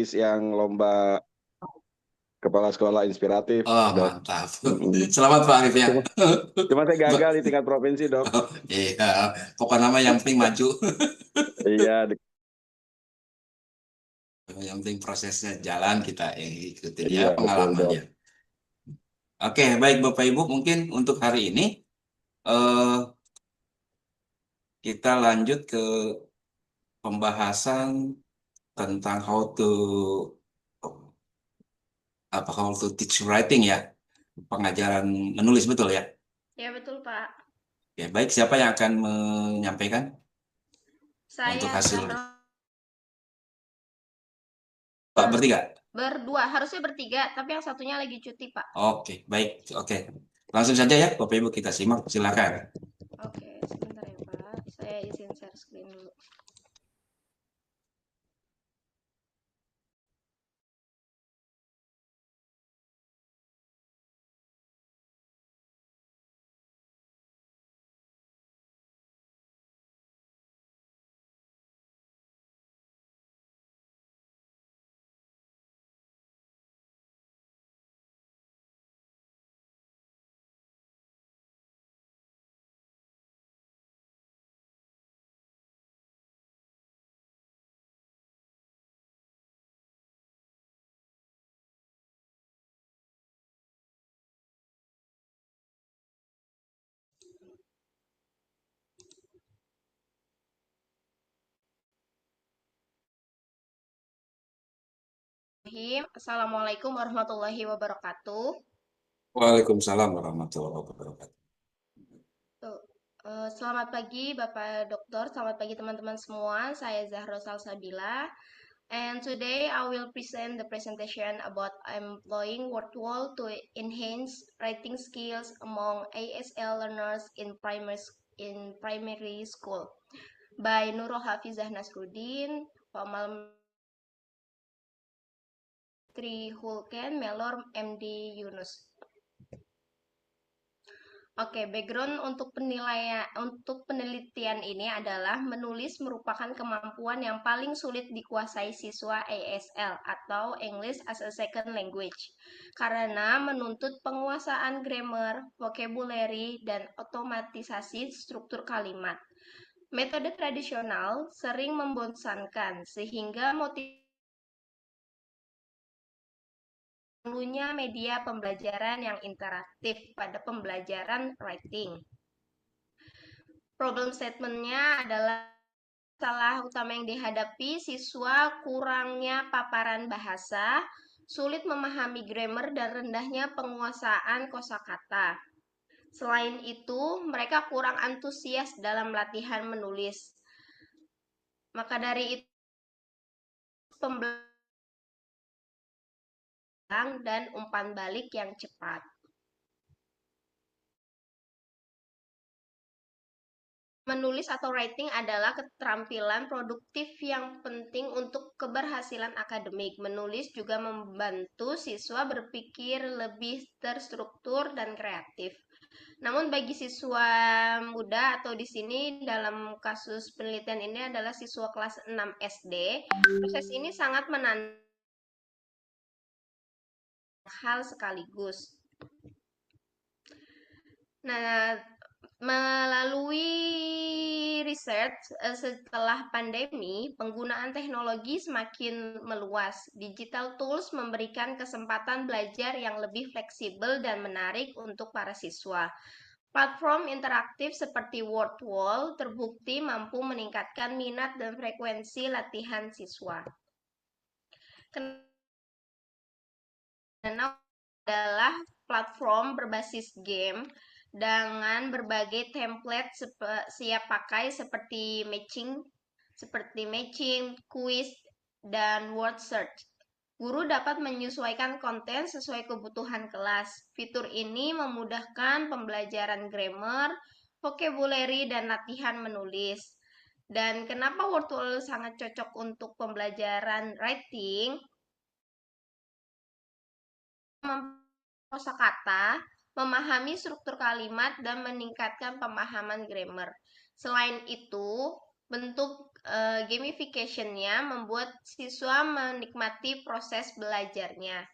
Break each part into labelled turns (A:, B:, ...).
A: finalis yang lomba kepala sekolah inspiratif,
B: Oh,
A: Dok.
B: mantap. Selamat Pak Arif ya.
A: Cuma saya gagal di tingkat provinsi, Dok.
B: Iya, pokoknya nama yang penting maju.
A: Iya,
B: Yang penting prosesnya jalan kita yang ikutin ya
A: iya betul, Dok.
B: pengalamannya. Oke, baik Bapak Ibu, mungkin untuk hari ini eh, kita lanjut ke pembahasan tentang how to teach writing ya, pengajaran menulis betul ya.
C: Ya, betul, Pak.
B: Ya, baik siapa yang akan menyampaikan untuk
C: Saya
B: hasil
C: Zahra
B: Pak bertiga?
C: berdua, harusnya bertiga, tapi yang satunya lagi cuti, Pak.
B: Oke, baik. Oke. Langsung saja ya, Bapak Ibu kita simak. Silakan.
C: Oke, sebentar ya, Pak. Saya izin share screen dulu. Assalamualaikum warahmatullahi wabarakatuh.
B: Waalaikumsalam warahmatullahi wabarakatuh.
C: Selamat pagi Bapak Dokter, selamat pagi teman-teman semua. Saya Zahra Salsabila. And today I will present the presentation about employing WordWall to enhance writing skills among ASL learners in primary school by Nurul Hafizah Nasruddin, Pamal Tri Hulken, Melor MD Yunus. Oke, background untuk penelitian ini adalah menulis merupakan kemampuan yang paling sulit dikuasai siswa ASL atau English as a Second Language karena menuntut penguasaan grammar, vocabulary, dan otomatisasi struktur kalimat. Metode tradisional sering membosankan sehingga perlunya media pembelajaran yang interaktif pada pembelajaran writing. Problem statement-nya adalah masalah utama yang dihadapi siswa kurangnya paparan bahasa, sulit memahami grammar, dan rendahnya penguasaan kosakata. Selain itu, mereka kurang antusias dalam latihan menulis. Maka dari itu, pembelajaran dan umpan balik yang cepat. Menulis atau writing adalah keterampilan produktif yang penting untuk keberhasilan akademik. Menulis juga membantu siswa berpikir lebih terstruktur dan kreatif. Namun bagi siswa muda atau di sini dalam kasus penelitian ini adalah siswa kelas 6 SD, proses ini sangat menantang hal sekaligus. Nah, melalui research setelah pandemi, penggunaan teknologi semakin meluas. Digital tools memberikan kesempatan belajar yang lebih fleksibel dan menarik untuk para siswa. Platform interaktif seperti WordWall terbukti mampu meningkatkan minat dan frekuensi latihan siswa. Karena adalah platform berbasis game dengan berbagai template siap pakai seperti matching, quiz, dan word search. Guru dapat menyesuaikan konten sesuai kebutuhan kelas. Fitur ini memudahkan pembelajaran grammar, vocabulary, dan latihan menulis. Dan kenapa WordWall sangat cocok untuk pembelajaran writing? Kosakata, memahami struktur kalimat, dan meningkatkan pemahaman grammar. Selain itu, bentuk gamification-nya membuat siswa menikmati proses belajarnya.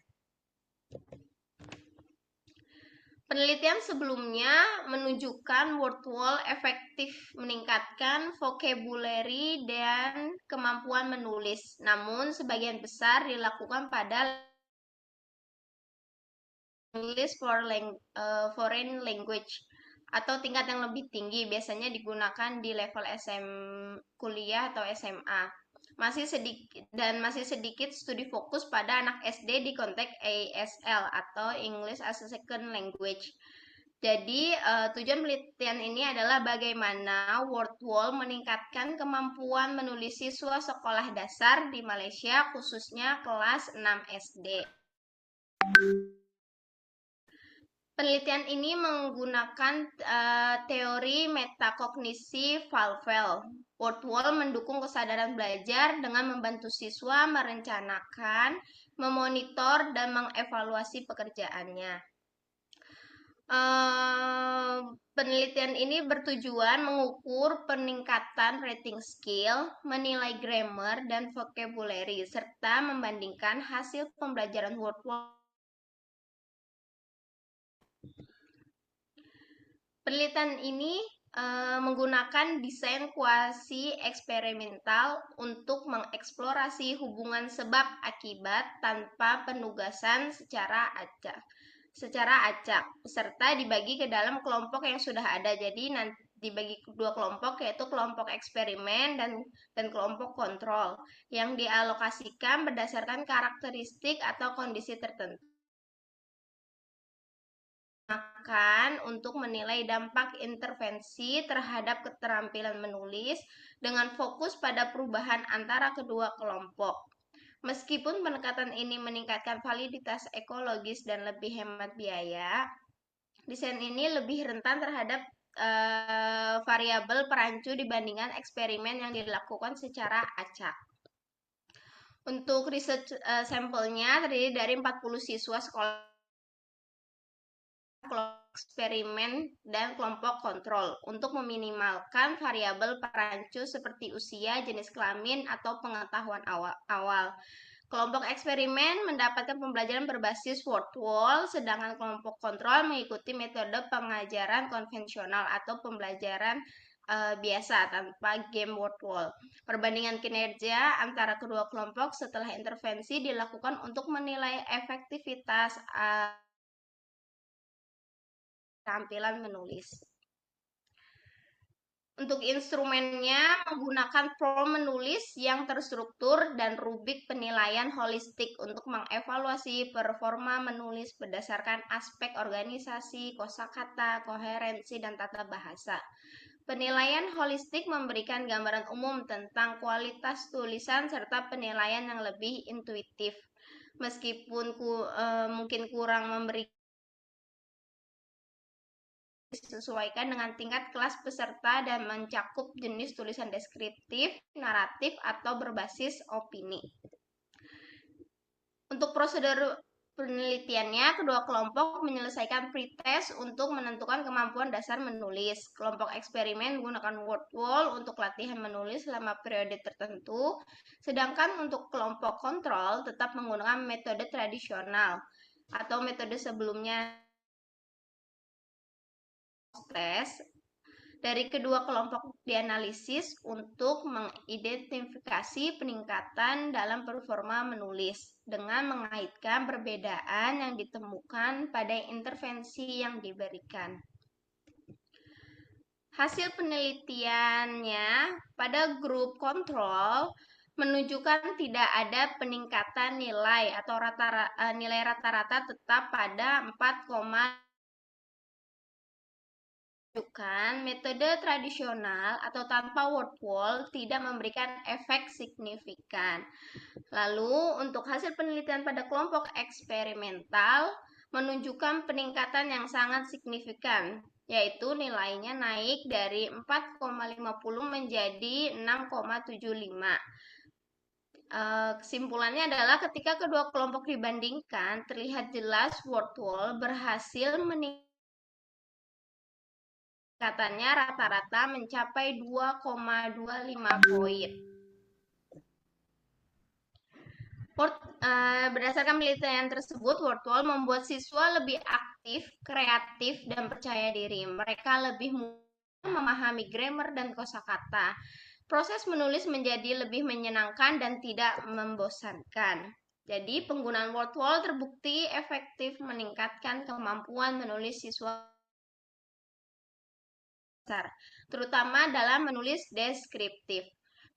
C: Penelitian sebelumnya menunjukkan word wall efektif meningkatkan vocabulary dan kemampuan menulis. Namun, sebagian besar dilakukan pada English foreign language atau tingkat yang lebih tinggi, biasanya digunakan di level kuliah atau SMA. Masih sedikit studi fokus pada anak SD di konteks ASL atau English as a Second Language. Jadi, tujuan penelitian ini adalah bagaimana word wall meningkatkan kemampuan menulis siswa sekolah dasar di Malaysia, khususnya kelas 6 SD. Penelitian ini menggunakan teori metakognisi Falwell. Word wall mendukung kesadaran belajar dengan membantu siswa merencanakan, memonitor, dan mengevaluasi pekerjaannya. Penelitian ini bertujuan mengukur peningkatan reading skill, menilai grammar dan vocabulary, serta membandingkan hasil pembelajaran word wall. Penelitian ini menggunakan desain kuasi eksperimental untuk mengeksplorasi hubungan sebab akibat tanpa penugasan secara acak, serta dibagi ke dalam kelompok yang sudah ada. Jadi nanti dibagi dua kelompok, yaitu kelompok eksperimen dan kelompok kontrol yang dialokasikan berdasarkan karakteristik atau kondisi tertentu untuk menilai dampak intervensi terhadap keterampilan menulis dengan fokus pada perubahan antara kedua kelompok. Meskipun pendekatan ini meningkatkan validitas ekologis dan lebih hemat biaya, desain ini lebih rentan terhadap variabel perancu dibandingkan eksperimen yang dilakukan secara acak. Untuk research sampelnya terdiri dari 40 siswa sekolah, kelompok eksperimen, dan kelompok kontrol untuk meminimalkan variabel perancu seperti usia, jenis kelamin, atau pengetahuan awal. Kelompok eksperimen mendapatkan pembelajaran berbasis word wall, sedangkan kelompok kontrol mengikuti metode pengajaran konvensional atau pembelajaran biasa tanpa game word wall. Perbandingan kinerja antara kedua kelompok setelah intervensi dilakukan untuk menilai efektivitas tampilan menulis. Untuk instrumennya menggunakan form menulis yang terstruktur dan rubrik penilaian holistik untuk mengevaluasi performa menulis berdasarkan aspek organisasi, kosakata, koherensi, dan tata bahasa. Penilaian holistik memberikan gambaran umum tentang kualitas tulisan serta penilaian yang lebih intuitif. Meskipun mungkin kurang memberi disesuaikan dengan tingkat kelas peserta dan mencakup jenis tulisan deskriptif, naratif, atau berbasis opini. Untuk prosedur penelitiannya, kedua kelompok menyelesaikan pretest untuk menentukan kemampuan dasar menulis. Kelompok eksperimen menggunakan word wall untuk latihan menulis selama periode tertentu, sedangkan untuk kelompok kontrol tetap menggunakan metode tradisional atau metode sebelumnya. Tes dari kedua kelompok dianalisis untuk mengidentifikasi peningkatan dalam performa menulis dengan mengaitkan perbedaan yang ditemukan pada intervensi yang diberikan. Hasil penelitiannya pada grup kontrol menunjukkan tidak ada peningkatan nilai atau nilai rata-rata tetap pada 4, metode tradisional atau tanpa word wall tidak memberikan efek signifikan. Lalu, untuk hasil penelitian pada kelompok eksperimental menunjukkan peningkatan yang sangat signifikan, yaitu nilainya naik dari 4,50 menjadi 6,75. Kesimpulannya adalah ketika kedua kelompok dibandingkan, terlihat jelas word wall berhasil meningkatkan Katanya rata-rata mencapai 2,25 poin. Berdasarkan penelitian tersebut, Wordwall membuat siswa lebih aktif, kreatif, dan percaya diri. Mereka lebih mudah memahami grammar dan kosakata. Proses menulis menjadi lebih menyenangkan dan tidak membosankan. Jadi, penggunaan Wordwall terbukti efektif meningkatkan kemampuan menulis siswa, terutama dalam menulis deskriptif.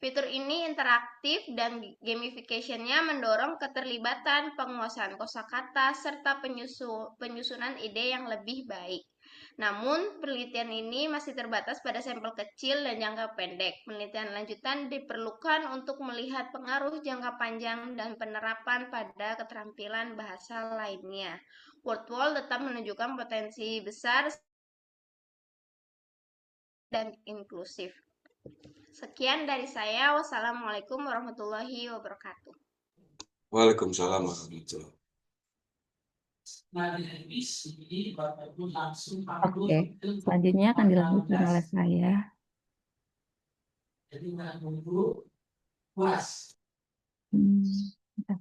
C: Fitur ini interaktif dan gamification-nya mendorong keterlibatan, penguasaan kosakata, serta penyusunan ide yang lebih baik. Namun, penelitian ini masih terbatas pada sampel kecil dan jangka pendek. Penelitian lanjutan diperlukan untuk melihat pengaruh jangka panjang dan penerapan pada keterampilan bahasa lainnya. Wordwall tetap menunjukkan potensi besar dan inklusif. Sekian dari saya. Wassalamualaikum warahmatullahi wabarakatuh.
B: Waalaikumsalam warahmatullahi.
D: Oke, selanjutnya akan dilanjutkan oleh saya. Hmm, bentar.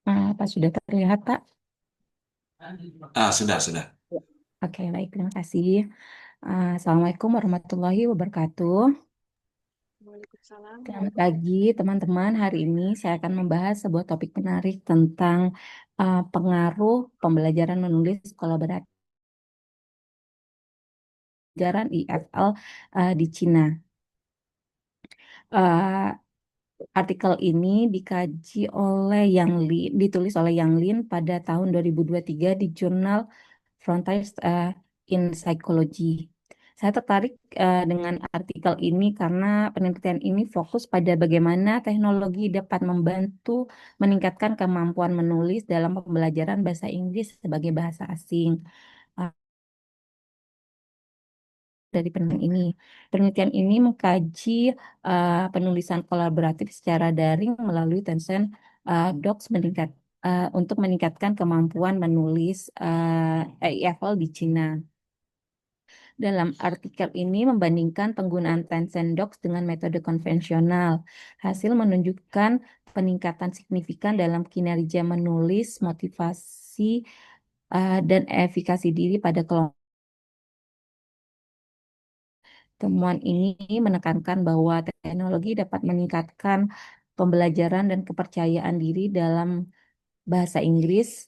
D: Apa sudah terlihat, Pak?
B: Sudah.
D: Oke, baik, terima kasih. Assalamualaikum warahmatullahi wabarakatuh.
E: Waalaikumsalam.
D: Selamat pagi, teman-teman. Hari ini saya akan membahas sebuah topik menarik tentang pengaruh pembelajaran menulis kolaboratif pembelajaran IFL di Cina. Uh, Artikel ini ditulis oleh Yang Lin pada tahun 2023 di jurnal Frontiers in Psychology. Saya tertarik dengan artikel ini karena penelitian ini fokus pada bagaimana teknologi dapat membantu meningkatkan kemampuan menulis dalam pembelajaran bahasa Inggris sebagai bahasa asing. Dari penelitian ini mengkaji penulisan kolaboratif secara daring melalui Tencent Docs untuk meningkatkan kemampuan menulis EFL di Cina. Dalam artikel ini membandingkan penggunaan Tencent Docs dengan metode konvensional. Hasil menunjukkan peningkatan signifikan dalam kinerja menulis, motivasi, dan efikasi diri pada kelompok. Temuan ini menekankan bahwa teknologi dapat meningkatkan pembelajaran dan kepercayaan diri dalam bahasa Inggris.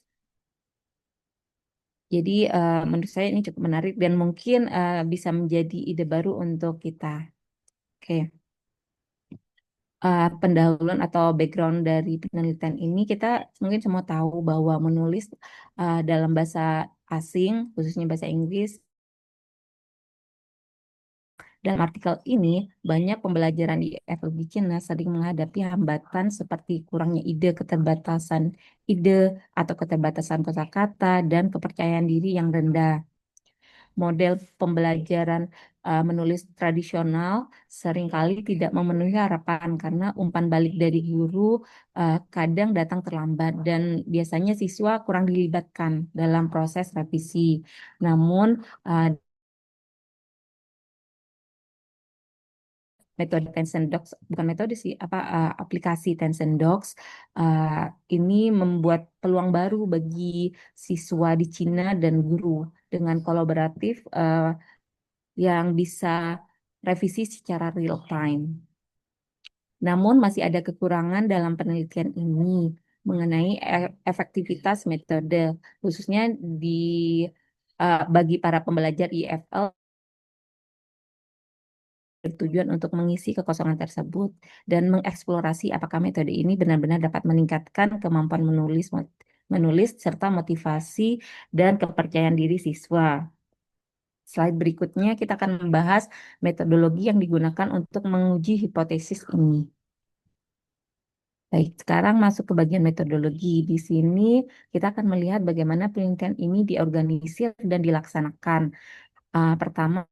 D: Jadi menurut saya ini cukup menarik dan mungkin bisa menjadi ide baru untuk kita. Oke. Pendahuluan atau background dari penelitian ini, kita mungkin semua tahu bahwa menulis dalam bahasa asing, khususnya bahasa Inggris. Dalam artikel ini, banyak pembelajaran di FLB Cina sering menghadapi hambatan seperti kurangnya keterbatasan ide, atau keterbatasan kosakata, dan kepercayaan diri yang rendah. Model pembelajaran menulis tradisional seringkali tidak memenuhi harapan karena umpan balik dari guru kadang datang terlambat dan biasanya siswa kurang dilibatkan dalam proses revisi. Namun, metode Tencent Docs, bukan metode sih, aplikasi Tencent Docs ini membuat peluang baru bagi siswa di Cina dan guru dengan kolaboratif yang bisa revisi secara real time. Namun masih ada kekurangan dalam penelitian ini mengenai efektivitas metode, khususnya bagi para pembelajar IFL bertujuan untuk mengisi kekosongan tersebut dan mengeksplorasi apakah metode ini benar-benar dapat meningkatkan kemampuan menulis serta motivasi dan kepercayaan diri siswa. Slide berikutnya kita akan membahas metodologi yang digunakan untuk menguji hipotesis ini. Baik, sekarang masuk ke bagian metodologi. Di sini kita akan melihat bagaimana penelitian ini diorganisir dan dilaksanakan. Pertama,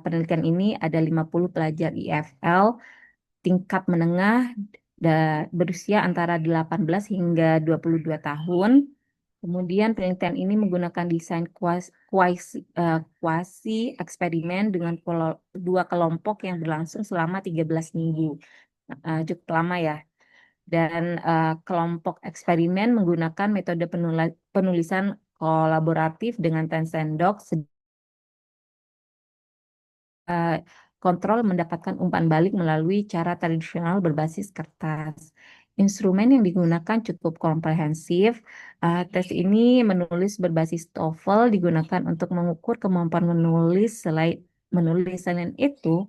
D: penelitian ini ada 50 pelajar IFL tingkat menengah berusia antara 18 hingga 22 tahun. Kemudian penelitian ini menggunakan desain kuasi eksperimen dengan dua kelompok yang berlangsung selama 13 minggu. Cukup lama ya. Dan kelompok eksperimen menggunakan metode penulisan kolaboratif dengan Tencent Docs. eh, Kontrol mendapatkan umpan balik melalui cara tradisional berbasis kertas. Instrumen yang digunakan cukup komprehensif. Tes ini menulis berbasis TOEFL digunakan untuk mengukur kemampuan menulis. Selain itu,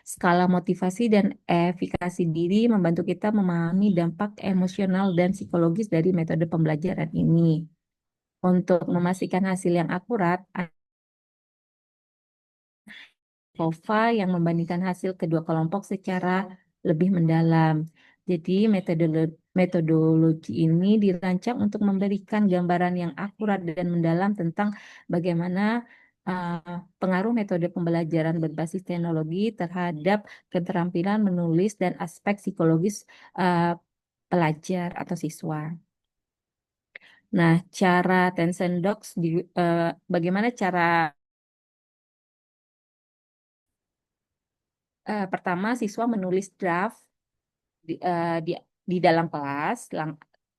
D: skala motivasi dan efikasi diri membantu kita memahami dampak emosional dan psikologis dari metode pembelajaran ini. Untuk memastikan hasil yang akurat, Kova yang membandingkan hasil kedua kelompok secara lebih mendalam. Jadi metodologi ini dirancang untuk memberikan gambaran yang akurat dan mendalam tentang bagaimana pengaruh metode pembelajaran berbasis teknologi terhadap keterampilan menulis dan aspek psikologis uh, pelajar atau siswa. Nah, cara Tencent Docs bagaimana cara pertama siswa menulis draft di, eh, di, di dalam kelas,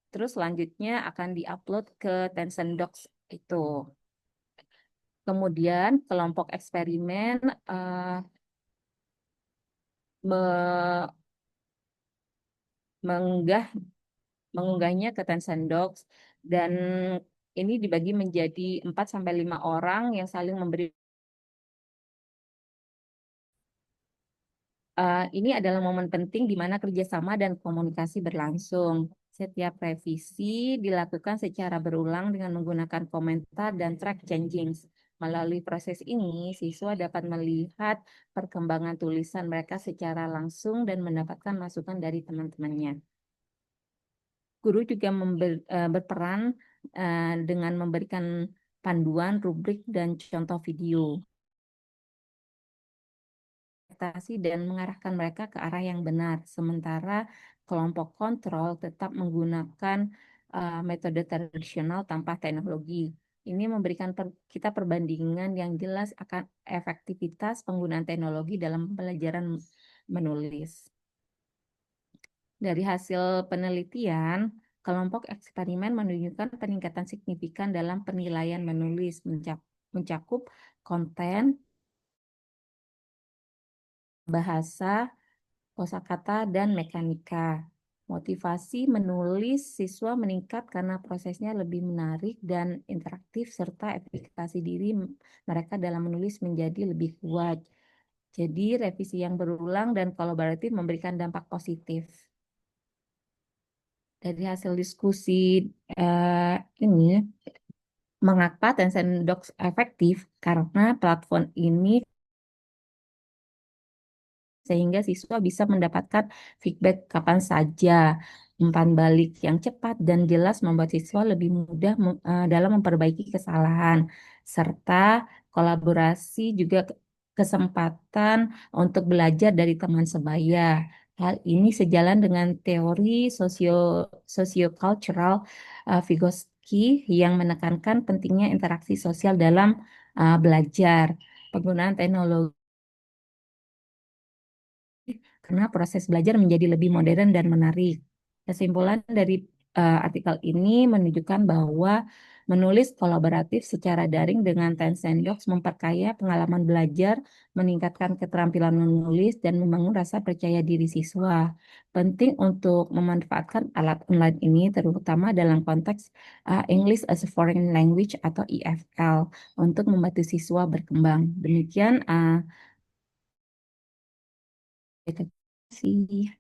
D: terus selanjutnya akan diupload ke Tencent Docs itu. Kemudian kelompok eksperimen me- mengunggah mengunggahnya ke Tencent Docs dan ini dibagi menjadi 4 sampai 5 orang yang saling memberi. Ini adalah momen penting di mana kerjasama dan komunikasi berlangsung. Setiap revisi dilakukan secara berulang dengan menggunakan komentar dan track changing. Melalui proses ini, siswa dapat melihat perkembangan tulisan mereka secara langsung dan mendapatkan masukan dari teman-temannya. Guru juga berperan dengan memberikan panduan, rubrik, dan contoh video dan mengarahkan mereka ke arah yang benar. Sementara kelompok kontrol tetap menggunakan metode tradisional tanpa teknologi. Ini memberikan kita perbandingan yang jelas akan efektivitas penggunaan teknologi dalam pembelajaran menulis. Dari hasil penelitian, kelompok eksperimen menunjukkan peningkatan signifikan dalam penilaian menulis, mencakup konten, bahasa, kosakata, dan mekanika. Motivasi menulis siswa meningkat karena prosesnya lebih menarik dan interaktif, serta efikasi diri mereka dalam menulis menjadi lebih kuat. Jadi, revisi yang berulang dan kolaboratif memberikan dampak positif. Dari hasil diskusi ini, mengapa Tencent Docs efektif? Karena platform ini sehingga siswa bisa mendapatkan feedback kapan saja. Umpan balik yang cepat dan jelas membuat siswa lebih mudah dalam memperbaiki kesalahan, serta kolaborasi juga kesempatan untuk belajar dari teman sebaya. Hal ini sejalan dengan teori sosiocultural Vygotsky yang menekankan pentingnya interaksi sosial dalam belajar. Penggunaan teknologi karena proses belajar menjadi lebih modern dan menarik. Kesimpulan dari artikel ini menunjukkan bahwa menulis kolaboratif secara daring dengan Tencent Docs memperkaya pengalaman belajar, meningkatkan keterampilan menulis, dan membangun rasa percaya diri siswa. Penting untuk memanfaatkan alat online ini, terutama dalam konteks English as a Foreign Language atau EFL, untuk membantu siswa berkembang. Demikian, terima kasih.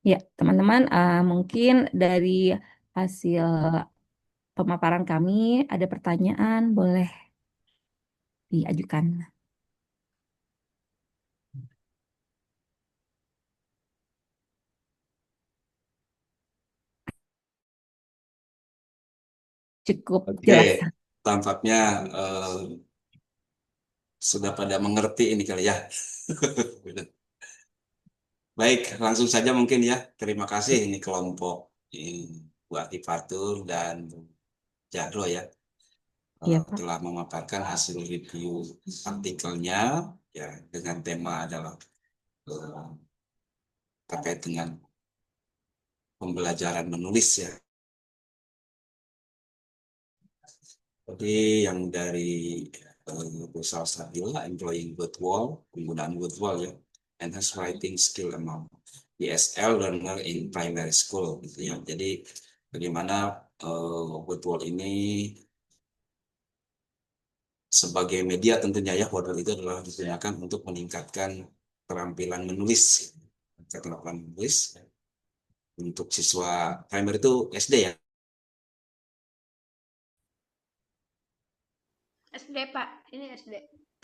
D: Ya, teman-teman, mungkin dari hasil pemaparan kami. Ada pertanyaan, boleh diajukan. Cukup
B: Oke,
D: jelas.
B: tampaknya sudah pada mengerti ini kali ya. Baik, langsung saja mungkin ya. Terima kasih ini kelompok Bu Atifatul dan Bu Jahro ya,
D: Iya, Pak.
B: telah memaparkan hasil review artikelnya ya dengan tema adalah eh, terkait dengan pembelajaran menulis ya. Jadi yang dari Bu Salsabila, employing word wall, penggunaan word wall ya, enhance writing skill among ESL learner in primary school gitu ya. Jadi bagaimana word wall ini sebagai media tentunya ya, word wall itu adalah digunakan untuk meningkatkan keterampilan menulis, keterampilan menulis untuk siswa primary itu SD ya.
C: SD, Pak. Ini SD.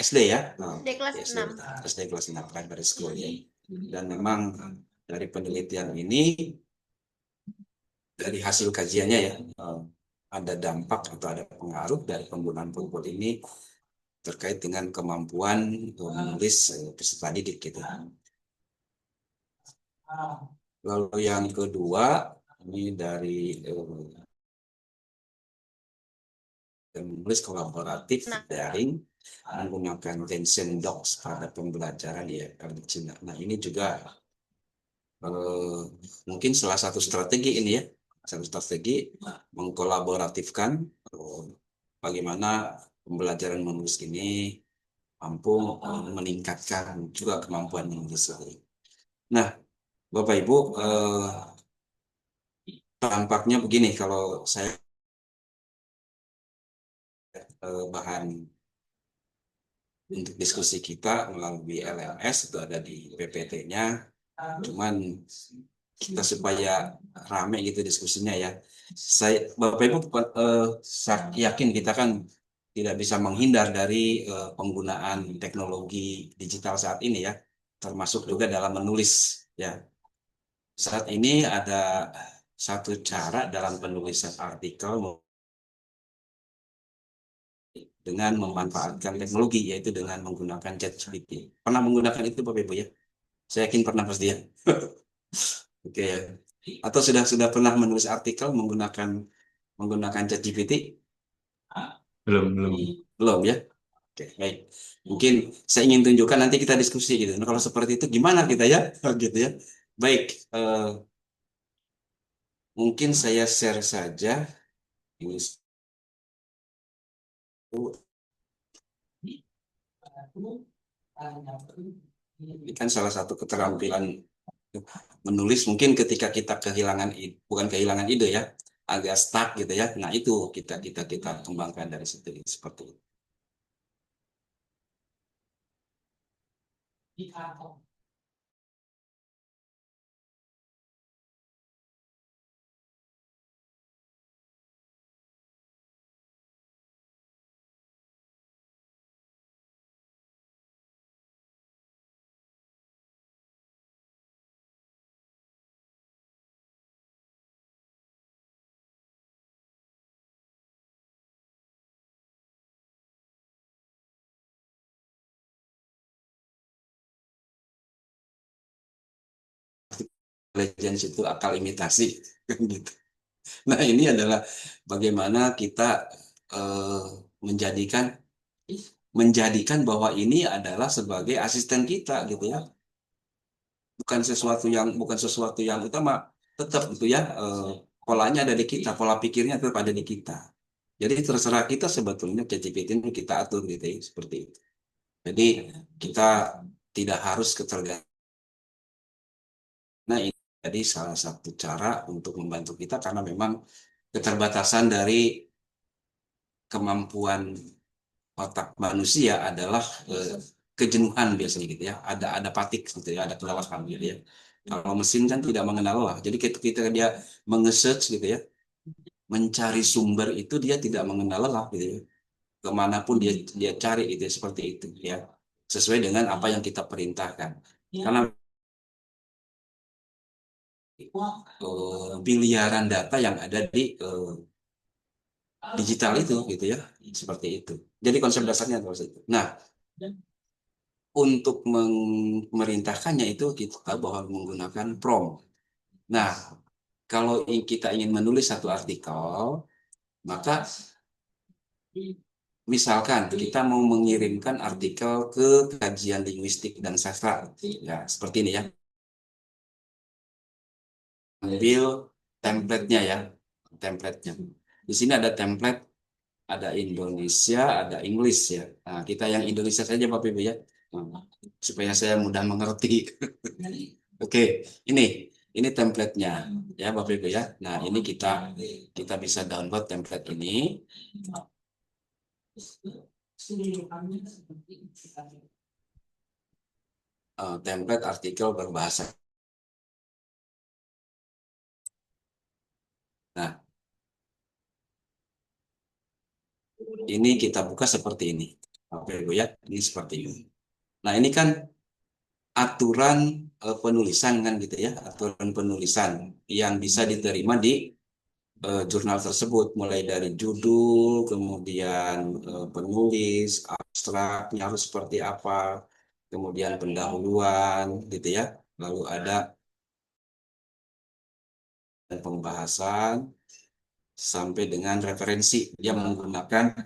B: SD ya?
C: SD kelas
B: SD,
C: 6.
B: SD kelas 6 primary school ya. Dan memang dari penelitian ini, dari hasil kajiannya ya, ada dampak atau ada pengaruh dari penggunaan pupuk ini terkait dengan kemampuan menulis peserta didik gitu. Lalu yang kedua, ini dari menulis kolaboratif daring menggunakan Tencent Docs pada pembelajaran di Cina. Nah ini juga mungkin salah satu strategi ini ya, satu strategi mengkolaboratifkan bagaimana pembelajaran menulis ini mampu meningkatkan juga kemampuan menulis. Nah, Bapak Ibu, tampaknya begini kalau saya bahan untuk diskusi kita melalui LMS itu ada di PPT-nya, cuman kita supaya rame gitu diskusinya ya. Bapak Ibu saya yakin kita kan tidak bisa menghindar dari penggunaan teknologi digital saat ini ya, termasuk juga dalam menulis ya. Saat ini ada satu cara dalam penulisan artikel dengan memanfaatkan teknologi, yaitu dengan menggunakan ChatGPT. Pernah menggunakan itu Bapak Ibu ya? Saya yakin pernah pasti ya. Oke ya. Atau sudah pernah menulis artikel menggunakan ChatGPT? Belum ya. Oke, baik. Mungkin saya ingin tunjukkan nanti kita diskusi gitu. Nah, kalau seperti itu gimana kita ya? Gitu ya. Baik, mungkin saya share saja ini. Ini kan salah satu keterampilan menulis mungkin ketika kita kehilangan bukan kehilangan ide ya, agak stuck gitu ya. Nah, itu kita kembangkan dari situ seperti itu. Intelligence itu akal imitasi kan gitu. Nah, ini adalah bagaimana kita eh, menjadikan bahwa ini adalah sebagai asisten kita gitu ya. Bukan sesuatu yang utama, tetap gitu ya. Polanya ada di kita, pola pikirnya tetap ada di kita. Jadi terserah kita sebetulnya ChatGPT ini kita atur gitu ya, seperti itu. Jadi kita tidak harus ketergantungan. Nah, ini jadi salah satu cara untuk membantu kita karena memang keterbatasan dari kemampuan otak manusia adalah kejenuhan biasanya gitu ya. Ada patik gitu ya, ada kelelahan gitu ya. Kalau mesin kan tidak mengenal lelah. Jadi ketika dia mengesearch gitu ya, mencari sumber itu dia tidak mengenal lelah gitu ya. Kemanapun dia cari itu seperti itu ya, sesuai dengan apa yang kita perintahkan. Karena miliaran data yang ada di digital itu gitu ya, seperti itu. Jadi konsep dasarnya seperti itu. Nah, untuk memerintahkannya itu kita tahu bahwa menggunakan prompt. Nah, kalau kita ingin menulis satu artikel, maka misalkan kita mau mengirimkan artikel ke kajian linguistik dan sastra, ya seperti ini ya. Ambil template-nya ya, template-nya. Di sini ada template, ada Indonesia, ada English ya. Nah, kita yang Indonesia saja Bapak Ibu ya, supaya saya mudah mengerti. Oke, ini template-nya ya Bapak Ibu ya. Nah, ini kita bisa download template ini. Template artikel berbahasa. Nah, ini kita buka seperti ini, Bapak Ibu ya. Ini seperti ini. Nah, ini kan aturan penulisan kan gitu ya, aturan penulisan yang bisa diterima di jurnal tersebut, mulai dari judul, kemudian penulis, abstraknya harus seperti apa, kemudian pendahuluan gitu ya, lalu ada pembahasan sampai dengan referensi, dia menggunakan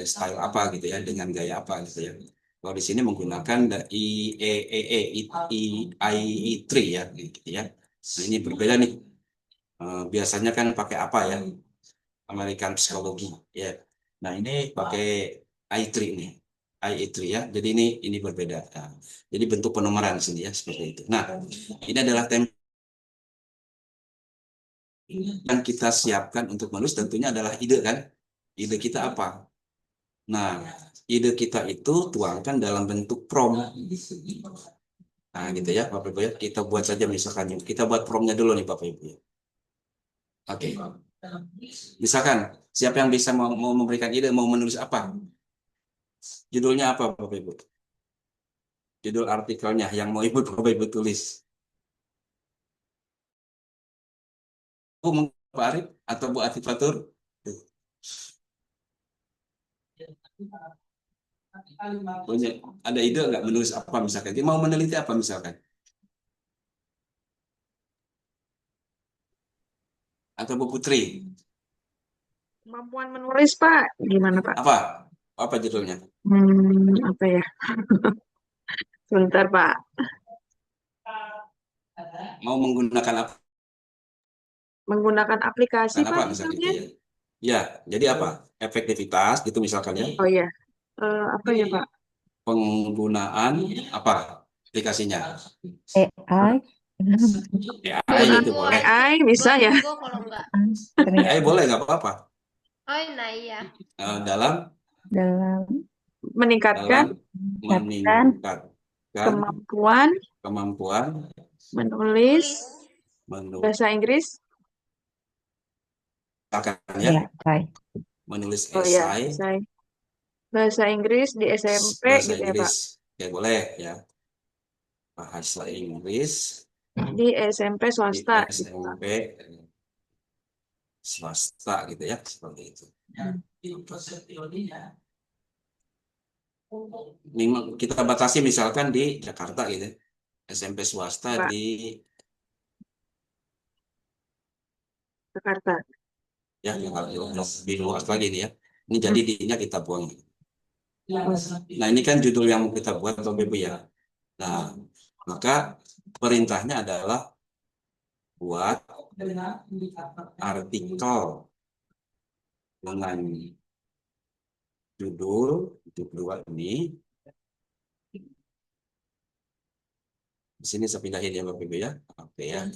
B: style apa gitu ya, dengan gaya apa gitu ya. Kalau di sini menggunakan IE3 ya gitu ya. Nah, ini berbeda nih. Biasanya kan pakai apa ya? American Psychology ya. Nah, ini pakai I3 nih. IE3 ya. Jadi ini berbeda. Nah, jadi bentuk penomoran di sini ya seperti itu. Nah, ini adalah template yang kita siapkan untuk menulis, tentunya adalah ide kan. Ide kita apa? Nah, ide kita itu tuangkan dalam bentuk prompt. Nah, gitu ya, Bapak Ibu ya. Kita buat saja misalkan, kita buat promptnya dulu nih, Bapak Ibu. Oke. Misalkan, siapa yang bisa mau memberikan ide, mau menulis apa? Judulnya apa, Bapak Ibu? Judul artikelnya yang mau Bapak Ibu tulis. Bu, Pak Arif atau Bu Atif Fatur? Punya, ada ide nggak menulis apa misalkan? Dia mau meneliti apa misalkan? Atau Bu Putri?
E: Kemampuan menulis, Pak. Gimana, Pak?
B: Apa? Apa judulnya?
E: Apa ya? Sebentar, Pak.
B: Mau menggunakan apa?
E: Menggunakan aplikasi,
B: Apa
E: Pak,
B: misalkan gitu
E: misalnya.
B: ya? Ya, jadi apa? Efektivitas gitu misalkan ya.
E: Oh iya. Apa ya, Pak?
B: Penggunaan apa aplikasinya?
D: AI.
B: AI itu
C: Duolingo,
B: boleh.
E: AI bisa ya?
C: Duolingo kalau enggak.
B: AI boleh nggak apa-apa.
C: Oh, nah iya.
B: Dalam
D: Dalam
E: Meningkatkan
B: meningkatkan
E: kemampuan
B: kemampuan
E: menulis
B: menulis
E: bahasa Inggris.
B: ya,
D: AI.
B: menulis
E: Oh iya,
B: esai
E: bahasa Inggris di SMP
B: bahasa
E: gitu ya,
B: Inggris.
E: Pak.
B: Ya boleh ya. Bahasa Inggris
E: Di SMP
B: di
E: swasta gitu, Pak.
B: SMP swasta gitu ya, seperti itu. Kita batasi misalkan di Jakarta gitu, SMP swasta
E: Pak,
B: di
E: Jakarta.
B: ya lebih luas lagi nih ya. Ini jadi D-nya kita buang. Nah, ini kan judul yang kita buat Bapak Ibu ya. Nah, maka perintahnya adalah buat artikel dengan judul itu kedua ini. Di sini saya pindahin ya Bapak Ibu ya. Oke ya.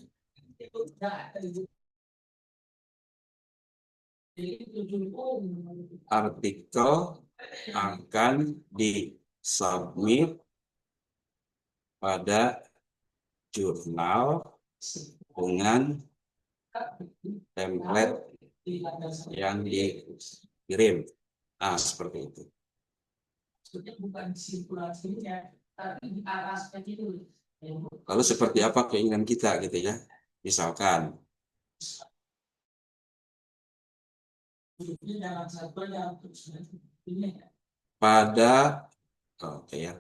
B: Artikel akan disubmit pada jurnal dengan template yang dikirim. Nah, seperti itu. Lalu seperti apa keinginan kita gitu ya? Misalkan pada oke ya,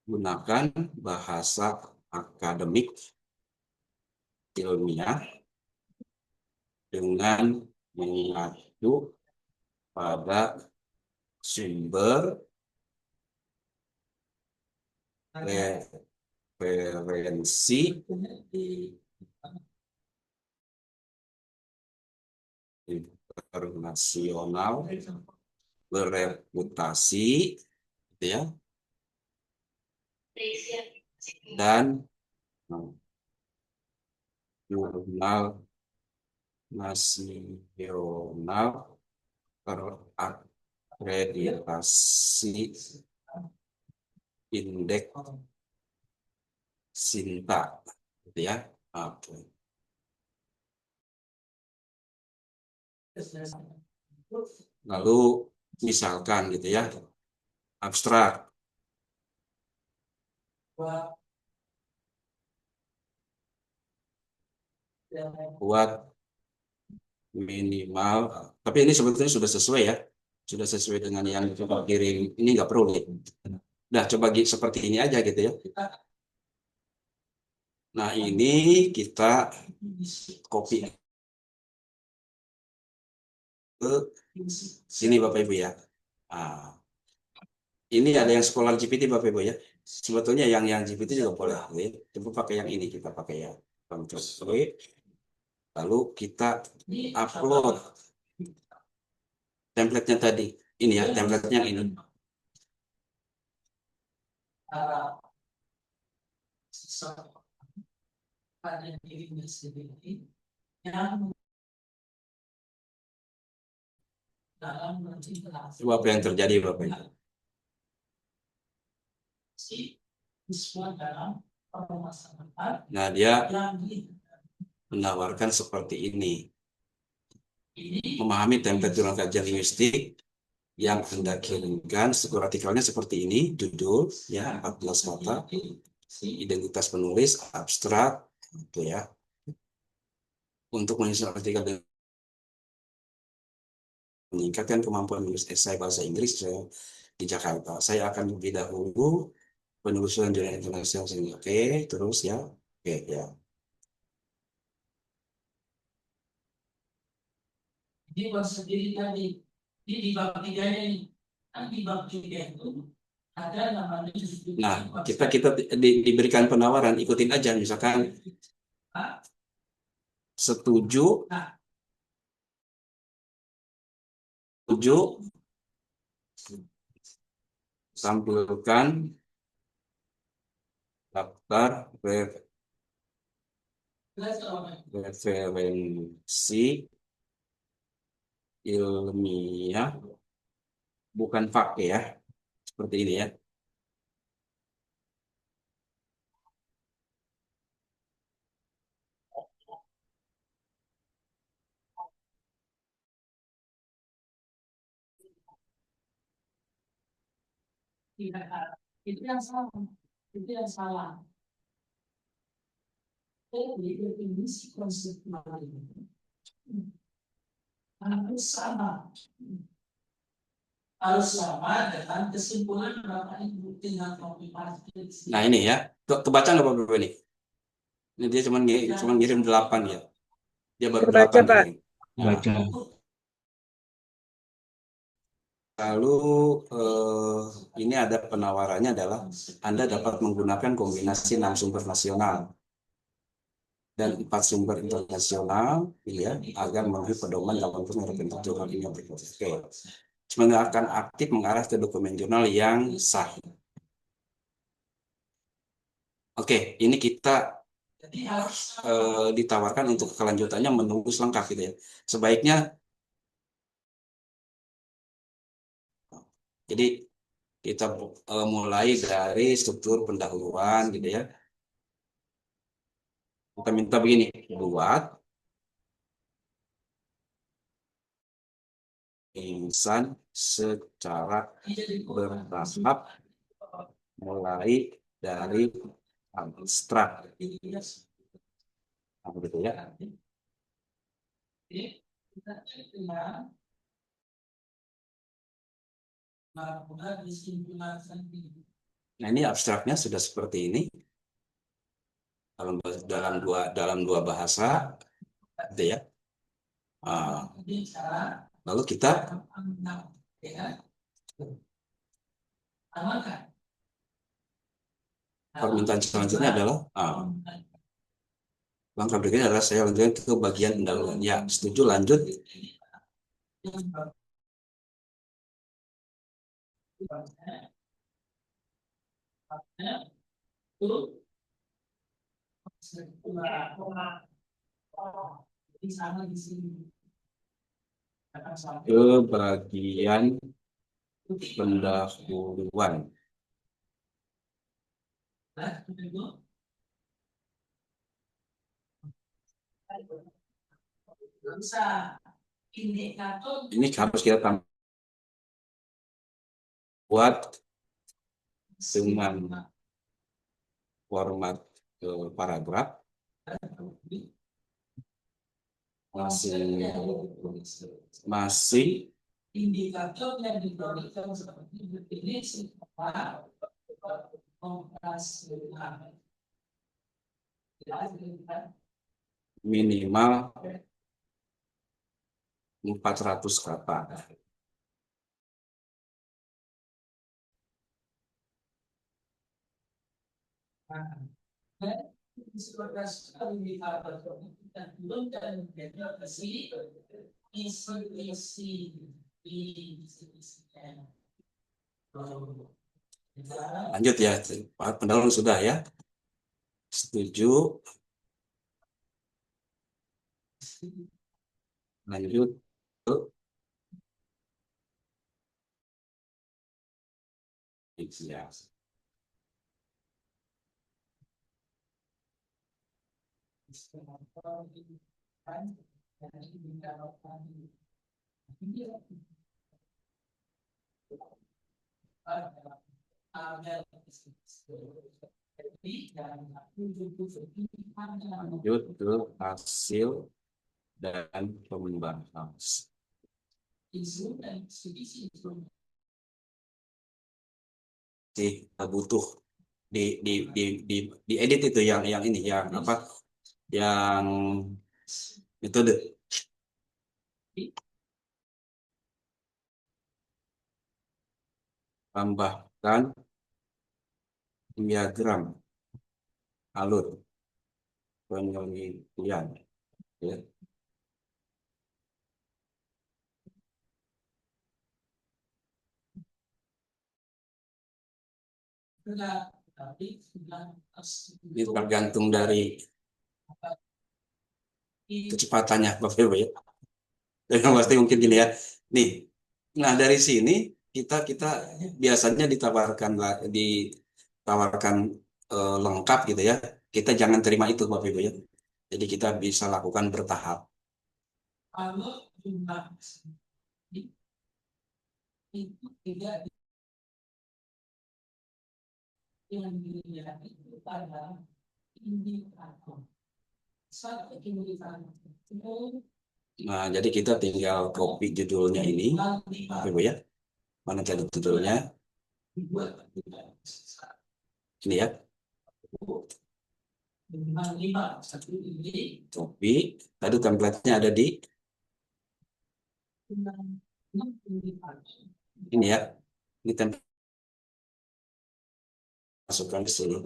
B: gunakan bahasa akademik ilmiah dengan mengacu pada sumber referensi internasional bereputasi, gitu ya, dan jurnal nasional terakreditasi indeks Sinta, gitu ya. Oke. Lalu misalkan gitu ya, abstrak. Buat minimal, tapi ini sebetulnya sudah sesuai ya, sudah sesuai dengan yang coba kirim. Ini nggak perlu nih. Udah coba seperti ini aja gitu ya. Nah ini kita copy ke sini Bapak Ibu ya. Nah, ini ada yang sekolah GPT Bapak Ibu ya. Sebetulnya yang GPT juga boleh. Coba pakai yang ini, kita pakai ya. Ctrl-V. Lalu kita upload template-nya tadi. Ini ya, template-nya ini. Coba apa yang terjadi Bapak Ibu? Nah, dia menawarkan seperti ini. Memahami template jurnal kajian linguistik yang Anda kirimkan, struktur artikelnya seperti ini, judul ya 14 kata, identitas penulis, abstrak, itu ya. Untuk menyusun artikel dengan meningkatkan kemampuan menulis esai bahasa Inggris saya di Jakarta. Saya akan lebih dahulu penelusuran jurnal internasional sini. Oke, terus ya. Oke, ya.
F: Jadi buat sendiri tadi, di bab 3-nya ini, di bab 3 itu ada namanya.
B: Nah, kita diberikan penawaran, ikutin aja. Misalkan setuju, tampilkan daftar referensi ilmiah, bukan fakta ya, seperti ini ya.
F: Itu yang salah. Itu yang salah. Jadi definisi konseptual ini harus sama. Harus sama dengan kesimpulan Bapak Ibu tinggal copy paste.
B: Nah ini ya, kebaca nggak Bapak Ibu ini? Ini dia cuma ngirim 8 ya. Dia baru 8
E: Pak.
B: kirim. Baca. Lalu ini ada penawarannya adalah Anda dapat menggunakan kombinasi 6 sumber nasional dan 4 sumber internasional ya, agar memenuhi pedoman dalam bentuk jurnal ini. Oke. Sebenarnya akan aktif mengarah ke dokumen jurnal yang sah. Oke, ini kita ditawarkan untuk kelanjutannya menulis lengkap gitu ya. Sebaiknya jadi kita mulai dari struktur pendahuluan gitu ya. Kita minta begini, buat insan secara bertahap mulai dari abstrak. Nah, begitu ya. Nah, ini abstraknya sudah seperti ini dalam dua bahasa, gitu ya. Lalu kita permintaan selanjutnya adalah langkah berikutnya adalah saya lanjutkan ke bagian pendahuluan. Ya, setuju, lanjut. Ke bagian pendahuluan. Ini harus kita tambah buat dengan format paragraf masih indikatornya diberikan seperti ini minimal 400 kata. Lanjut ya, pendahuluan sudah ya. Setuju. Lanjut. Ya. Lanjut ke hasil dan pembahas. Kita butuh di edit itu yang ini yang apa yang metode tambahkan diagram alur penelitian ya. Ini tergantung dari kecepatannya Bapak Ibu ya. Dan pasti mungkin gini ya. Nih, nah dari sini kita biasanya ditawarkan lengkap gitu ya. Kita jangan terima itu Bapak Ibu ya. Jadi kita bisa lakukan bertahap. Kalau jumlah itu tidak yang dilihat itu adalah indikator. Satu indikator. Nah, jadi kita tinggal copy judulnya ini, Ibu ya. Mana tadi judulnya? Ini ya. Copy. Tadi template-nya ada di ini ya. Ini template. Masukkan ke sini.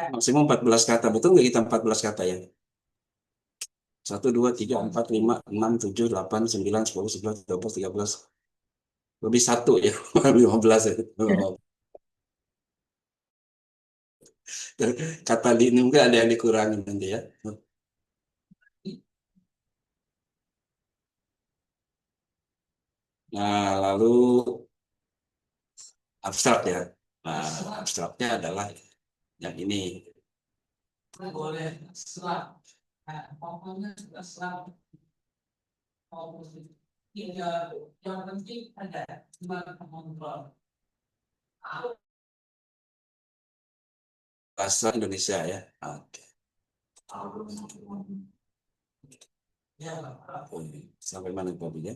B: Maksimum 14 kata, betul nggak kita 14 kata ya? 1, 2, 3, 4, 5, 6, 7, 8, 9, 10, 11, 12, 13. Lebih 1 ya, 15 ya. Kata di ini mungkin ada yang dikurangi nanti ya. Nah, lalu abstrak ya. Nah, abstraknya adalah yang ini.
F: boleh selang. Nah, pokoknya sudah selang. Tiga, yang penting ada gimana mengontrol.
B: Bahasa Indonesia ya. Oke.
F: Ya,
B: Sampai mana tadi ya?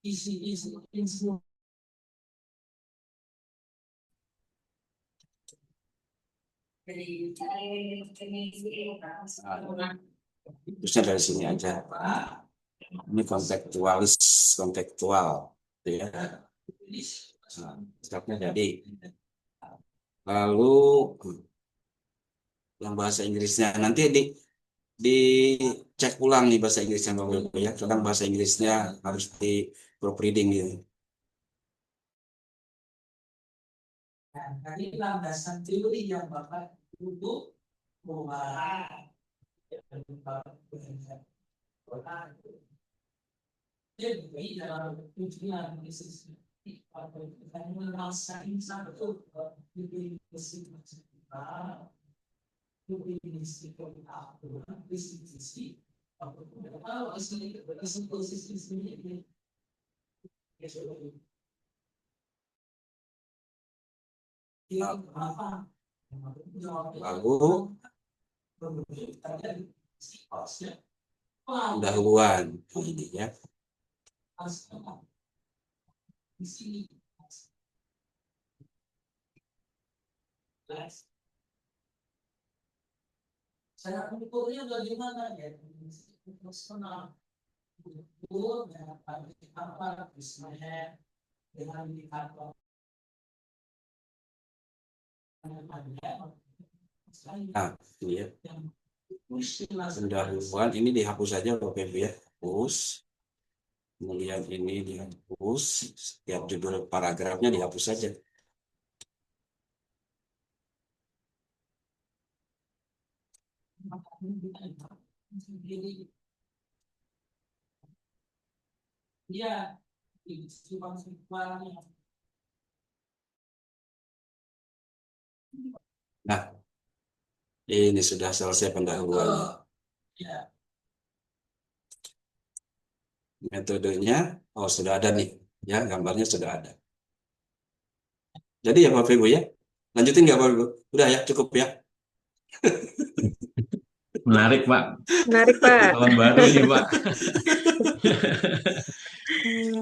F: isi.
B: Terusnya dari sini aja. Ini kontekstualis, kontekstual, gitu ya. Nah, abstraknya jadi. Lalu yang bahasa Inggrisnya nanti dicek ulang nih bahasa Inggrisnya Bapak Ibu ya. Kadang bahasa Inggrisnya harus di proofreading gitu.
F: Nah, dari landasan teori yang Bapak duduk bahwa jadi dalam tujuan bisnis atau kita merasakan satu bisnis
B: Lalu pendahuluan ini ya.
F: Saya ukurnya bagaimana ya? Personal. Ukur apa misalnya dengan indikator
B: Nah, ini ya. Pendahuluan ini dihapus saja Bapak Ibu ya. Hapus. Kemudian ini dihapus. Setiap judul paragrafnya dihapus saja.
F: Ya,
B: Nah, ini sudah selesai pendahuluannya. Metodenya, oh sudah ada nih. Ya, gambarnya sudah ada. Jadi ya Bapak Ibu ya. Lanjutin nggak Bapak Ibu? Udah ya, cukup ya.
G: Menarik, Pak.
E: Menarik, Pak.
G: Pengetahuan baru nih, Pak.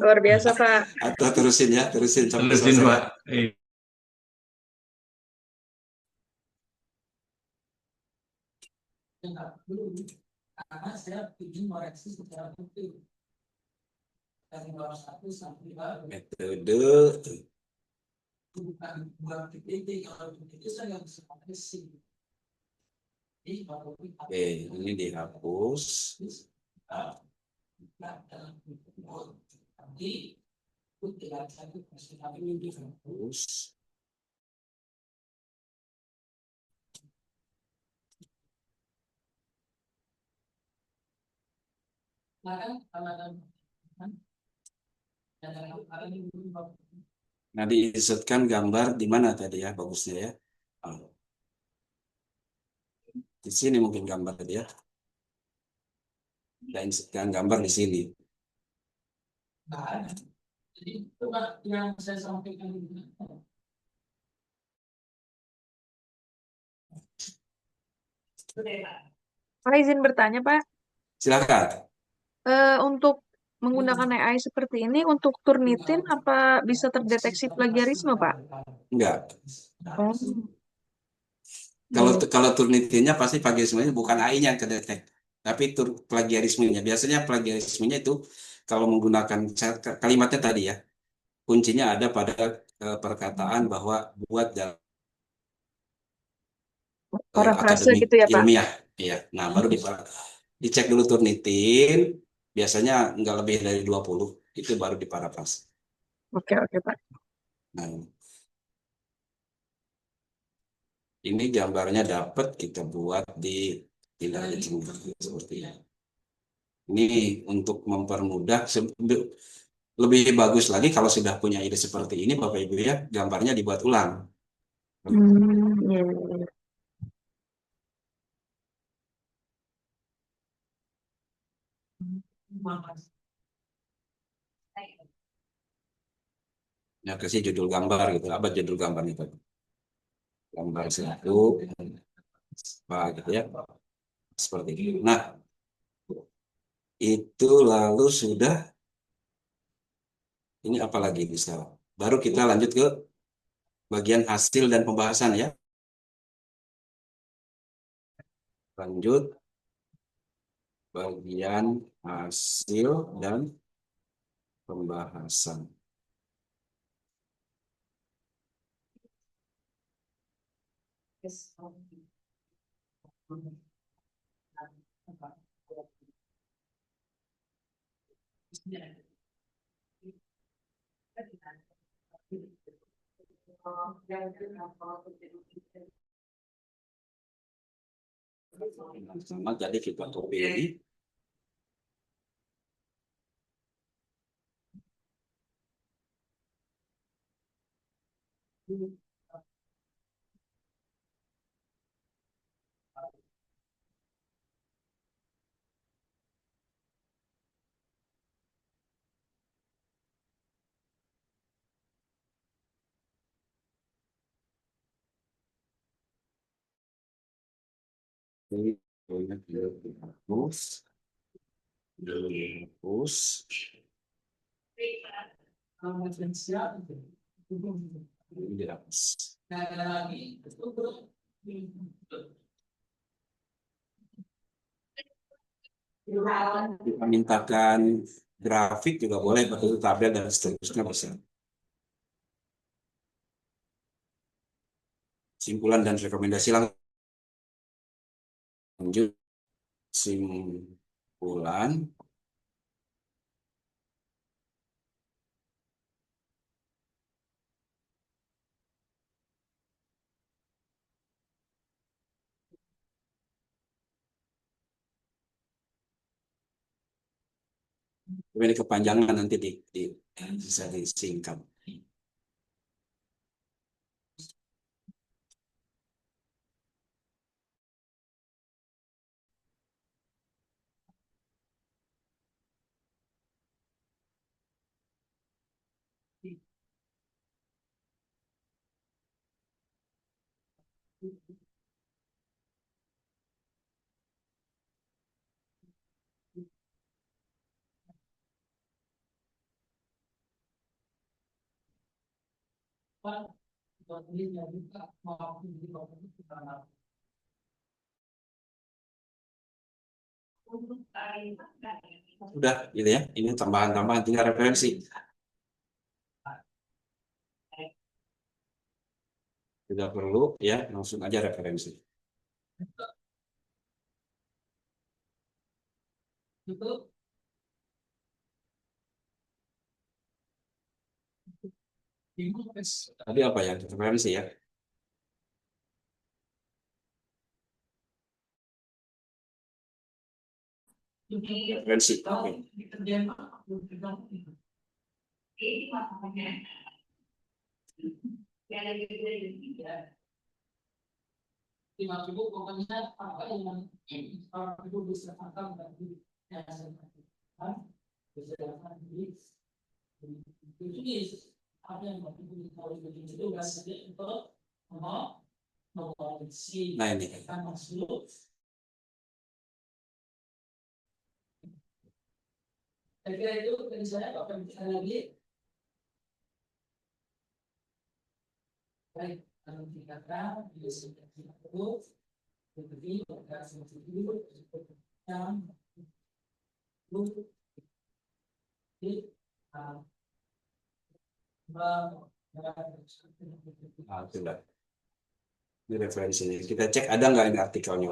E: Luar biasa, Pak.
B: Atau terusin ya, terusin sampai
G: Terusin,
B: selesai.
G: Pak.
F: karena saya ingin koreksi secara penting dari bawah 1 sampai bawah
B: Metode.
F: bukan PPT. Kalau PPT saya nggak bisa koreksi.
B: Oke, ini dihapus. Dihapus. Nah, diinsertkan gambar di mana tadi ya, bagusnya ya. Di sini mungkin gambar tadi ya. Dan insertkan gambar di sini.
F: Nah, jadi itu yang saya sampaikan ini.
E: Pak izin bertanya, Pak.
B: Silakan.
E: Untuk menggunakan AI seperti ini untuk Turnitin apa bisa terdeteksi plagiarisme, Pak?
B: Enggak.
E: Oh,
B: Kalau Turnitinnya pasti plagiarismenya bukan AI-nya yang terdetek, tapi plagiarismenya. Biasanya plagiarismenya itu kalau menggunakan kalimatnya tadi ya, kuncinya ada pada perkataan bahwa buat dalam
E: parafrase
B: akademik
E: gitu ya, Pak?
B: ilmiah. Iya. Nah, baru dicek dulu Turnitin. biasanya nggak lebih dari 20 itu baru diparafras.
E: Oke, oke, Pak.
B: Nah, ini gambarnya dapat kita buat di tindak lanjut seperti ini. Ini untuk mempermudah lebih bagus lagi kalau sudah punya ide seperti ini Bapak Ibu ya, gambarnya dibuat ulang.
E: Iya, iya, iya.
B: Ya kasih judul gambar gitu, apa judul gambarnya Pak? Gambar satu, apa gitu ya, seperti itu. Nah, itu lalu sudah, ini apa lagi bisa? Baru kita lanjut ke bagian hasil dan pembahasan ya. Lanjut bagian hasil dan pembahasan. Sama jadi kita copy ini. Ini dihapus, dihapus. Ini dihapus. Kita mintakan grafik juga boleh, betul tabel dan seterusnya bisa. Simpulan dan rekomendasi lanjut. Simpulan ini kepanjangan nanti bisa disingkat. Udah gitu ya. Ini tambahan-tambahan tinggal referensi. Tidak perlu ya, langsung aja referensi. Tadi apa ya? Referensi ya. Referensi. Oke. Nah ini. Nah, sudah. Ini referensinya. Kita cek ada nggak ini artikelnya.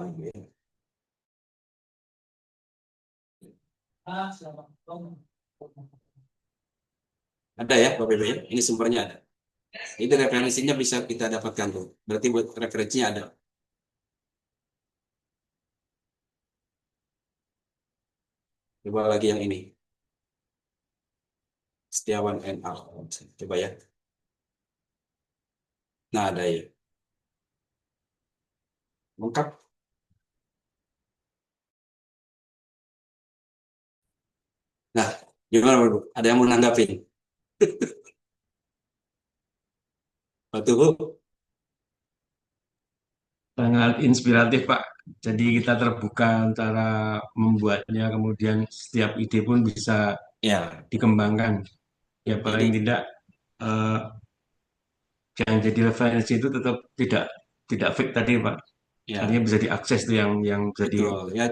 B: Ada ya Bapak Ibu ya, ini sumbernya ada. Itu referensinya bisa kita dapatkan tuh. Berarti buat referensinya ada. Coba lagi yang ini. Setiawan NR. Coba ya. Nah, ada ya. Lengkap. Nah, gimana Bapak Ibu? Ada yang mau nanggapin? Waktu Bu?
G: Sangat inspiratif, Pak. Jadi kita terbuka antara membuatnya, kemudian setiap ide pun bisa
B: Ya,
G: dikembangkan. Ya paling
B: jadi
G: tidak eh, yang jadi referensi itu tetap tidak fake tadi, Pak. Artinya
B: ya
G: bisa diakses tuh yang bisa di.
B: betul ya.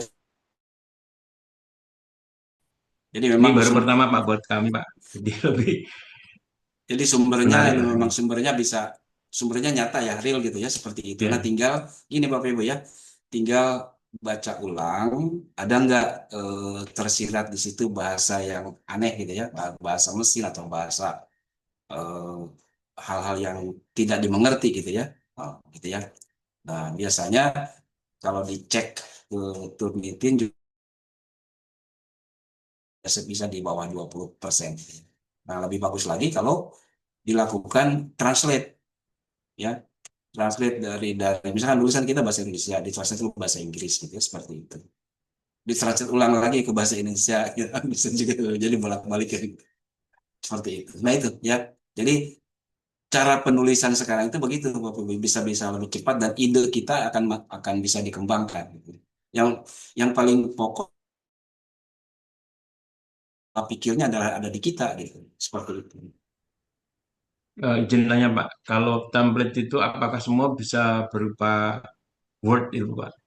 B: Jadi
G: Ini
B: memang
G: baru pertama, Pak, buat kami, Pak. Jadi lebih
B: jadi sumbernya
G: menarik lah ini.
B: memang sumbernya nyata ya, real gitu ya, seperti itu. Nah,
G: Ya.
B: tinggal ini Bapak Ibu ya, tinggal baca ulang, ada nggak tersirat di situ bahasa yang aneh gitu ya, bahasa mesin atau bahasa eh, hal-hal yang tidak dimengerti gitu ya. Oh, gitu ya. Nah, biasanya kalau dicek ke Turnitin juga bisa di bawah 20%. Nah, lebih bagus lagi kalau dilakukan translate ya, translate dari misalkan tulisan kita bahasa Indonesia, ditranslate ke bahasa Inggris gitu ya, seperti itu. Ditranslate ulang lagi ke bahasa Indonesia ya, bisa juga jadi bolak-balik ya, seperti itu. Nah, itu ya. Jadi cara penulisan sekarang itu begitu Bapak Ibu, bisa lebih cepat dan ide kita akan bisa dikembangkan gitu. Yang yang paling pokok pikirnya adalah ada di kita gitu. Seperti itu.
G: Izin tanya, Pak, kalau template itu apakah semua bisa berupa Word itu, Pak?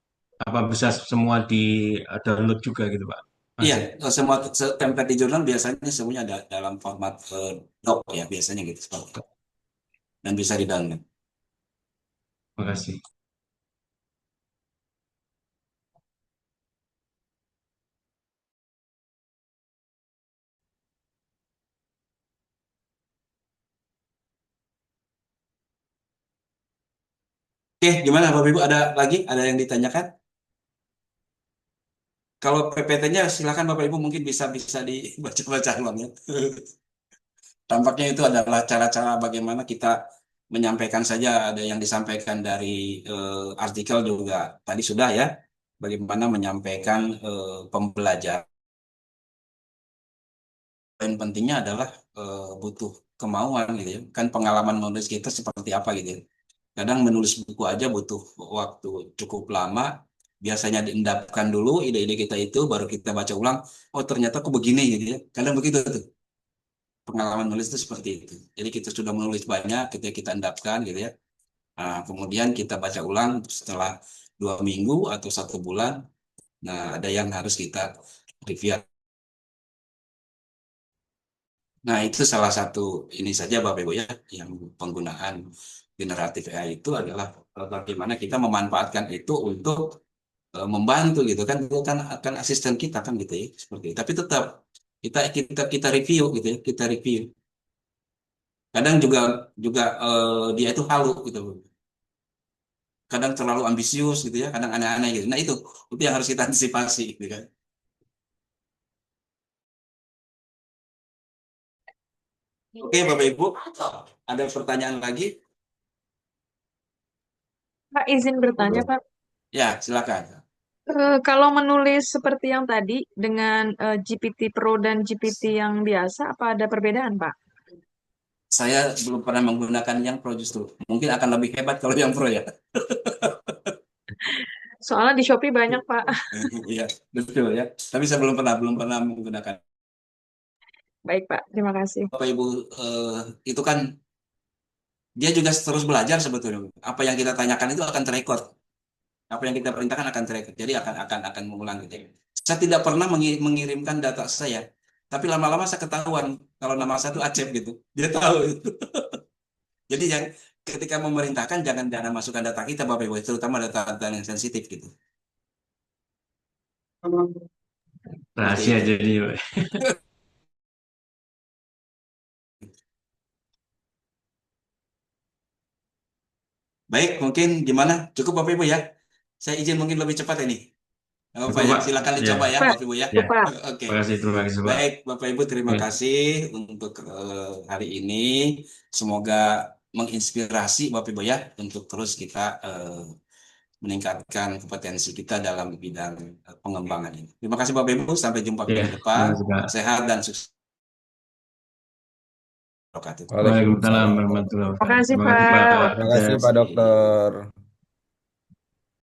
G: Apa bisa semua di download juga gitu, Pak?
B: Iya,
G: Masih.
B: semua template di jurnal biasanya semuanya ada dalam format doc ya biasanya gitu seperti itu. Dan bisa di-download.
G: Makasih.
B: Oke, gimana Bapak Ibu? Ada yang ditanyakan? Kalau PPT-nya silakan Bapak Ibu mungkin bisa bisa dibaca-baca ulang ya. Tampaknya itu adalah cara-cara bagaimana kita menyampaikan saja, ada yang disampaikan dari artikel juga tadi sudah ya. Bagaimana menyampaikan pembelajaran. Poin pentingnya adalah butuh kemauan gitu ya. Kan pengalaman menulis kita seperti apa gitu ya. Kadang menulis buku aja butuh waktu cukup lama. Biasanya diendapkan dulu ide-ide kita itu, baru kita baca ulang. Oh ternyata kok begini gitu ya. Kadang begitu tuh. Pengalaman menulis itu seperti itu. Jadi kita sudah menulis banyak, kita endapkan gitu ya. Nah, kemudian kita baca ulang setelah 2 minggu atau 1 bulan. Nah, ada yang harus kita review. Nah, itu salah satu ini saja Bapak Ibu ya, yang penggunaan generatif AI itu adalah bagaimana kita memanfaatkan itu untuk membantu gitu kan, itu kan akan asisten kita kan gitu ya, seperti itu. Tapi tetap kita review gitu ya, kita review. Kadang juga juga dia itu halu gitu, kadang terlalu ambisius gitu ya, kadang aneh-aneh gitu. Nah itu yang harus kita antisipasi gitu kan. Oke Bapak Ibu, ada pertanyaan lagi?
E: Pak, izin bertanya, Pak.
B: Ya, silakan.
E: Kalau menulis seperti yang tadi dengan GPT Pro dan GPT yang biasa, apa ada perbedaan, Pak?
B: Saya belum pernah menggunakan yang Pro justru. Mungkin akan lebih hebat kalau yang Pro ya.
E: Soalnya di Shopee banyak, Pak.
B: Iya, betul ya. Tapi saya belum pernah menggunakan.
E: Baik, Pak. Terima kasih.
B: Bapak Ibu, itu kan dia juga terus belajar sebetulnya. Apa yang kita tanyakan itu akan terekod. Apa yang kita perintahkan akan terekod. Jadi akan mengulang gitu ya. Saya tidak pernah mengirimkan data saya, tapi lama-lama saya ketahuan kalau nama saya itu Acep gitu. Dia tahu itu. Jadi yang ketika memerintahkan jangan masukkan data kita Bapak Ibu, terutama data-data yang sensitif gitu. Seperti
G: Rahasia
B: itu.
G: jadi.
B: Baik, mungkin gimana? Cukup Bapak Ibu ya. Saya izin mungkin lebih cepat ini. Nggak apa-apa
G: Cukup,
B: ya.
G: Pak.
B: Silakan
G: Ya,
B: dicoba ya
E: Pak,
B: Bapak Ibu ya.
G: ya.
E: Pak.
B: Oke.
G: Terima kasih, Pak.
B: Baik, Bapak Ibu terima
G: Oke.
B: kasih untuk hari ini. Semoga menginspirasi Bapak Ibu ya untuk terus kita meningkatkan kompetensi kita dalam bidang pengembangan ini. Terima kasih Bapak Ibu. Sampai jumpa
G: Ya,
B: minggu depan.
G: terima kasih, Pak.
B: Sehat dan sukses.
G: Waalaikumsalam
A: Waalaikumsalam
G: warahmatullahi
E: Makasih,
G: wabarakatuh. Terima kasih, Pak.
E: Pak.
A: Terima kasih Pak Dokter.